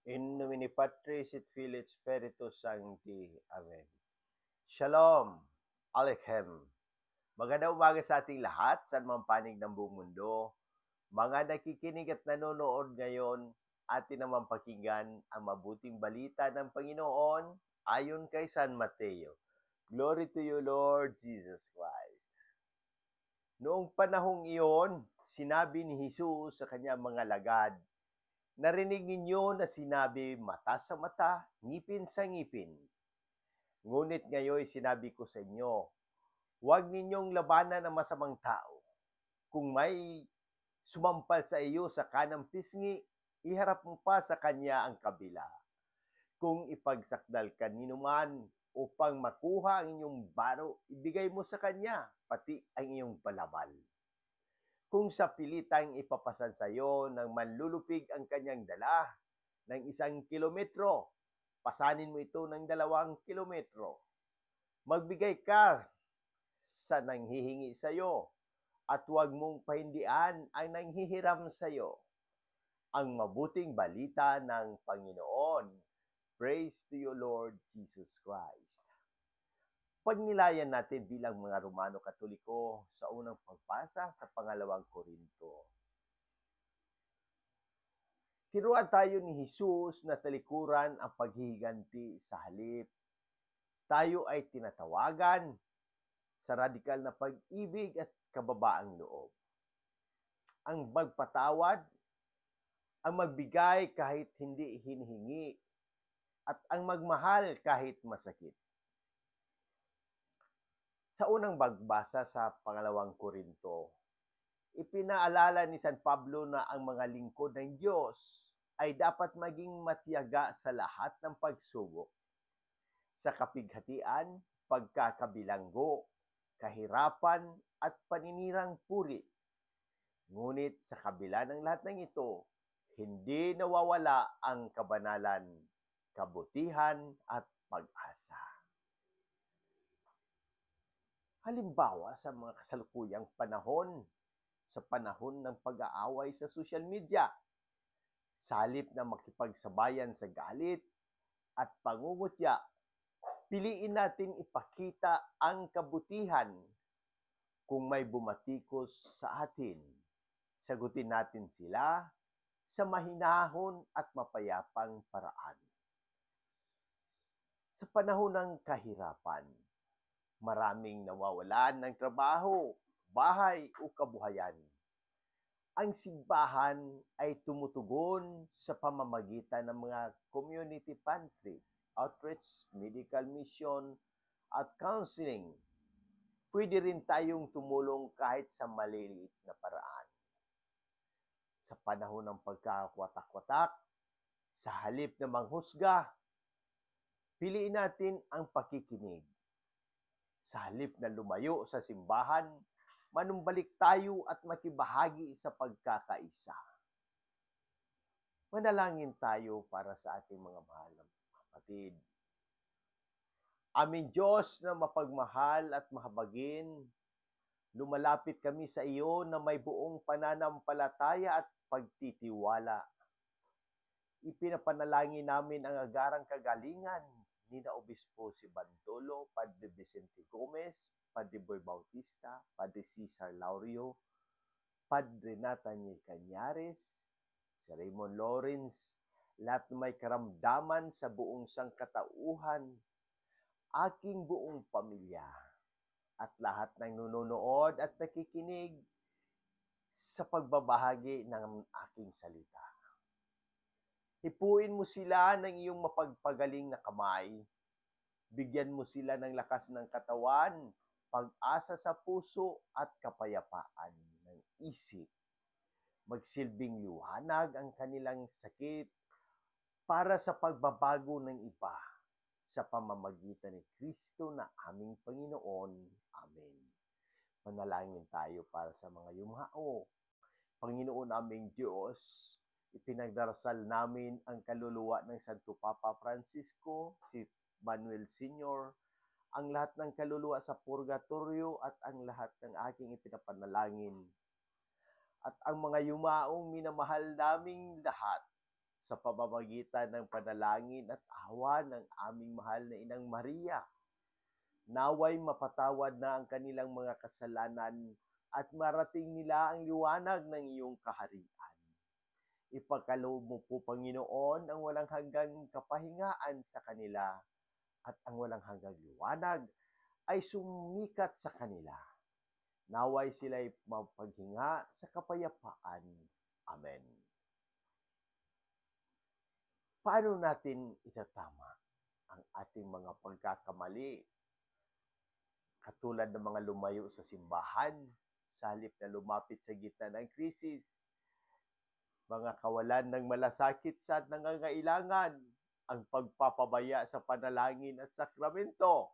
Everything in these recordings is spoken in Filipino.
In nomine Patris et Filii et Spiritus Sancti. Amen. Shalom. Aleichem. Magandang umaga sa ating lahat, sa mga panig ng buong mundo. Mga nakikinig at nanonood ngayon, atin naman pakinggan ang mabuting balita ng Panginoon ayon kay San Mateo. Glory to you, Lord Jesus Christ. Noong panahong iyon, sinabi ni Jesus sa kanyang mga lagad, narinig ninyo na sinabi mata sa mata, ngipin sa ngipin. Ngunit ngayon sinabi ko sa inyo, huwag ninyong labanan ang masamang tao. Kung may sumampal sa iyo sa kanang pisngi, iharap mo pa sa kanya ang kabila. Kung ipagsakdal ka ninuman upang makuha ang inyong baro, ibigay mo sa kanya pati ang iyong balabal. Kung sa pilitang ipapasan sa iyo ng manlulupig ang kanyang dala ng 1 kilometro, pasanin mo ito ng 2 kilometro. Magbigay ka sa nanghihingi sa iyo at huwag mong pahindian ang nanghihiram sa iyo. Ang mabuting balita ng Panginoon. Praise to you, Lord Jesus Christ. Pagnilayan natin bilang mga Romano Katoliko sa unang pagbasa sa pangalawang Korinto. Tinuruan tayo ni Jesus na talikuran ang paghihiganti sa halip. Tayo ay tinatawagan sa radikal na pag-ibig at kababaang loob. Ang magpatawad, ang magbigay kahit hindi hinihingi, at ang magmahal kahit masakit. Sa unang pagbasa sa pangalawang Korinto, ipinaalala ni San Pablo na ang mga lingkod ng Diyos ay dapat maging matiyaga sa lahat ng pagsubok, sa kapighatian, pagkakabilanggo, kahirapan at paninirang puri. Ngunit sa kabila ng lahat ng ito, hindi nawawala ang kabanalan, kabutihan at pag-asa. Halimbawa sa mga kasalukuyang panahon, sa panahon ng pag-aaway sa social media, sa halip na makipagsabayan sa galit at pangungutya, piliin natin ipakita ang kabutihan. Kung may bumatikos sa atin, sagutin natin sila sa mahinahon at mapayapang paraan. Sa panahon ng kahirapan, maraming nawawalan ng trabaho, bahay o kabuhayan. Ang simbahan ay tumutugon sa pamamagitan ng mga community pantry, outreach, medical mission, at counseling. Pwede rin tayong tumulong kahit sa maliliit na paraan. Sa panahon ng pagkakwatak-watak, sa halip na manghusga, piliin natin ang pakikinig. Sa halip na lumayo sa simbahan, manumbalik tayo at makibahagi sa pagkakaisa. Manalangin tayo para sa ating mga mahal na kapatid. Aming Diyos na mapagmahal at mahabagin, lumalapit kami sa iyo na may buong pananampalataya at pagtitiwala. Ipinapanalangin namin ang agarang kagalingan ni na Obispo si Bantolo, Padre Vicente Gomez, Padre Boy Bautista, Padre Cesar Laurio, Padre Nathaniel Cañares, si Raymond Lawrence, lahat na may karamdaman sa buong sangkatauhan, aking buong pamilya, at lahat ng nanonood at nakikinig sa pagbabahagi ng aking salita. Hipuin mo sila ng iyong mapagpagaling na kamay. Bigyan mo sila ng lakas ng katawan, pag-asa sa puso at kapayapaan ng isip. Magsilbing liwanag ang kanilang sakit para sa pagbabago ng iba sa pamamagitan ni Kristo na aming Panginoon. Amen. Manalangin tayo para sa mga yumao. Panginoon aming Diyos, ipinagdarasal namin ang kaluluwa ng Santo Papa Francisco, si Manuel Sr., ang lahat ng kaluluwa sa purgatorio at ang lahat ng aking ipinapanalangin. At ang mga yumaong minamahal naming lahat sa pamamagitan ng panalangin at awa ng aming mahal na Inang Maria. Naway mapatawad na ang kanilang mga kasalanan at marating nila ang liwanag ng iyong kaharian. Ipagkaloob mo po, Panginoon, ang walang hanggang kapahingaan sa kanila at ang walang hanggang liwanag ay sumikat sa kanila. Naway sila'y mapaghinga sa kapayapaan. Amen. Paano natin itatama ang ating mga pagkakamali? Katulad ng mga lumayo sa simbahan, sa halip na lumapit sa gitna ng krisis, mga kawalan ng malasakit sa nangangailangan, ang pagpapabaya sa panalangin at sakramento.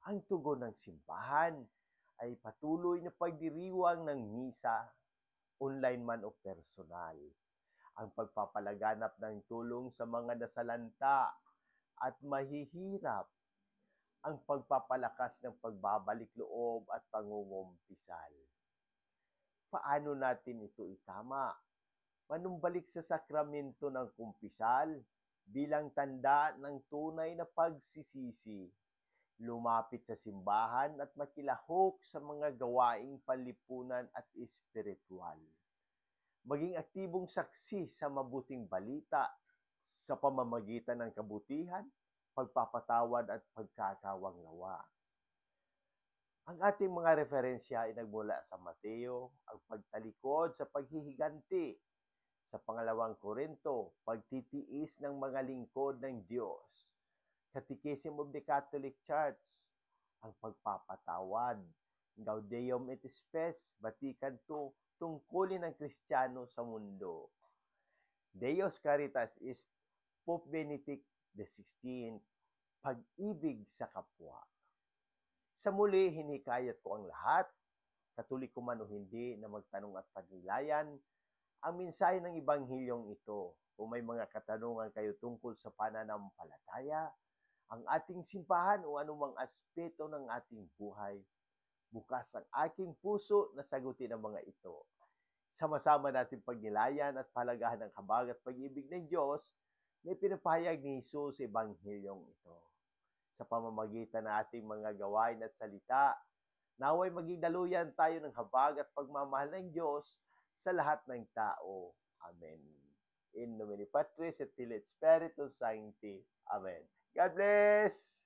Ang tugon ng simbahan ay patuloy na pagdiriwang ng misa, online man o personal. Ang pagpapalaganap ng tulong sa mga nasalanta at mahihirap, ang pagpapalakas ng pagbabalik loob at pangungumpisal. Paano natin ito itama? Manumbalik sa sakramento ng kumpisal bilang tanda ng tunay na pagsisisi. Lumapit sa simbahan at makilahok sa mga gawaing panlipunan at espiritual. Maging aktibong saksi sa mabuting balita sa pamamagitan ng kabutihan, pagpapatawad at pagkakawanglawa. Ang ating mga referensya ay nagmula sa Mateo, ang pagtalikod sa paghihiganti, sa pangalawang Korinto, pagtitiis ng mga lingkod ng Diyos, Catechism of the Catholic Church, ang pagpapatawad, Gaudium et Spes, Vatican II, tungkulin ng Kristiyano sa mundo. Deus Caritas Est, Pope Benedict XVI, pag-ibig sa kapwa. Sa muli, hinikayat ko ang lahat, Katoliko man o hindi, na magtanong at pagnilayan ang mensahe ng Ebanghilyong ito. Kung may mga katanungan kayo tungkol sa pananampalataya, ang ating simbahan o anumang aspeto ng ating buhay, bukas ang aking puso na sagutin ang mga ito. Sama-sama natin pagnilayan at palagahan ng habag at pag-ibig ng Diyos na pinapahayag ni Jesus sa Ebanghilyong ito. Sa pamamagitan ng ating mga gawain at salita, naway maging daluyan tayo ng habag at pagmamahal ng Diyos sa lahat ng tao. Amen. In nomine Patris et Filii et Spiritus Sancti. Amen. God bless!